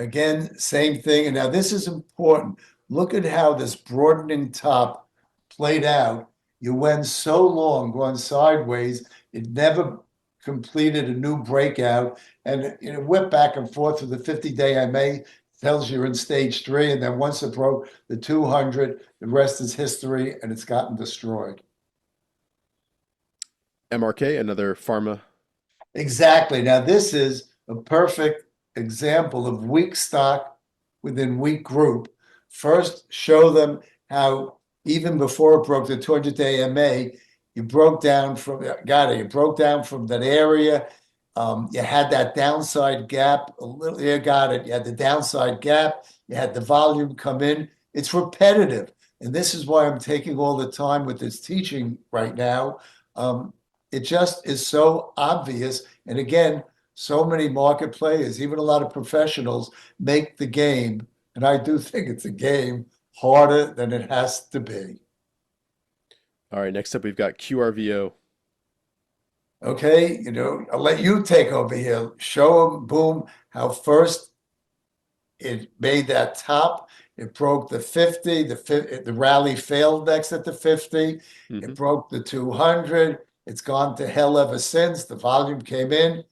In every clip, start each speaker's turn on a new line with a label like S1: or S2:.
S1: Again, same thing. And now this is important. Look at how this broadening top played out. You went so long going sideways, it never completed a new breakout. And it went back and forth with the 50-day MA, tells you're in stage 3. And then once it broke the 200, the rest is history, and it's gotten destroyed.
S2: MRK, another pharma.
S1: Exactly. Now, this is a perfect example of weak stock within weak group. First, show them how even before it broke the 200-day MA, you broke down from, you broke down from that area. You had that downside gap a little, you got it. You had the downside gap. You had the volume come in. It's repetitive. And this is why I'm taking all the time with this teaching right now. It just is so obvious. And again, so many market players, even a lot of professionals, make the game, and I do think it's a game, harder than it has to be.
S2: All right, next up we've got QRVO.
S1: Okay, I'll let you take over here. Show them, boom, how first it made that top. It broke the 50. The rally failed next at the 50. It broke the 200. It's gone to hell ever since. The volume came in.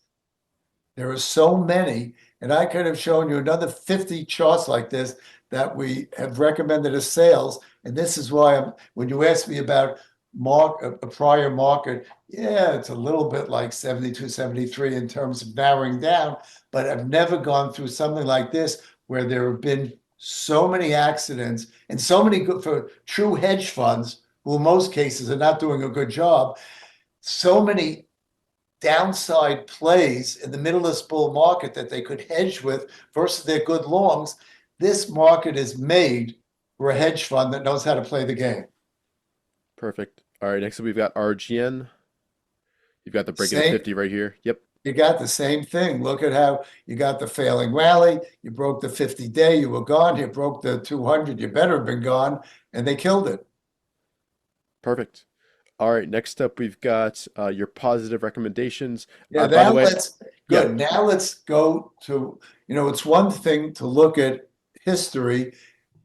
S1: There are so many, and I could have shown you another 50 charts like this that we have recommended as sales. And this is why when you ask me about a prior market, yeah, it's a little bit like 72, 73 in terms of narrowing down, but I've never gone through something like this where there have been so many accidents and so many good for true hedge funds, who in most cases are not doing a good job. So many downside plays in the middle of this bull market that they could hedge with versus their good longs. This market is made for a hedge fund that knows how to play the game.
S2: Perfect. All right, next up we've got RGN. You've got the break of 50 right here. Yep.
S1: You got the same thing. Look at how you got the failing rally. You broke the 50-day, you were gone. You broke the 200, you better have been gone, and they killed it.
S2: Perfect. All right, next up we've got your positive recommendations.
S1: Yeah,
S2: by the way,
S1: good. Now let's go to, it's one thing to look at history.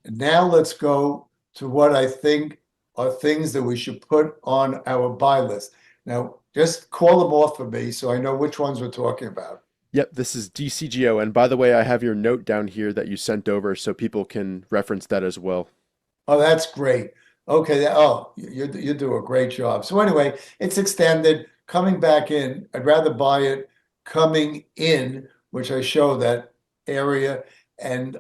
S1: And now let's go to what I think are things that we should put on our buy list. Now, just call them off for me so I know which ones we're talking about.
S2: Yep, this is DCGO. And by the way, I have your note down here that you sent over so people can reference that as well.
S1: Oh, that's great. Okay. You do a great job. So anyway, it's extended, coming back in. I'd rather buy it coming in, which I show that area. And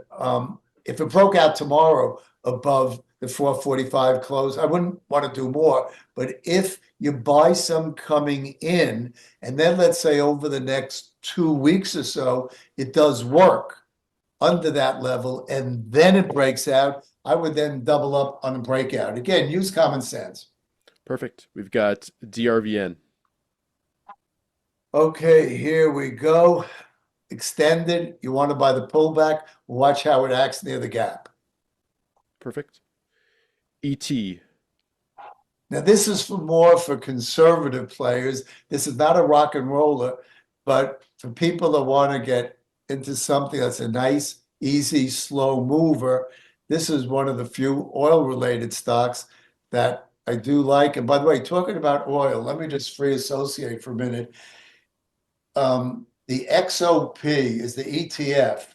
S1: if it broke out tomorrow above the 445 close, I wouldn't want to do more. But if you buy some coming in, and then let's say over the next 2 weeks or so, it does work under that level, and then it breaks out, I would then double up on a breakout. Again, use common sense.
S2: Perfect. We've got DRVN.
S1: Okay, here we go. Extended. You want to buy the pullback. Watch how it acts near the gap.
S2: Perfect. ET.
S1: Now, this is more for conservative players. This is not a rock and roller, but for people that want to get into something that's a nice, easy, slow mover, this is one of the few oil-related stocks that I do like. And by the way, talking about oil, let me just free associate for a minute. The XOP is the ETF.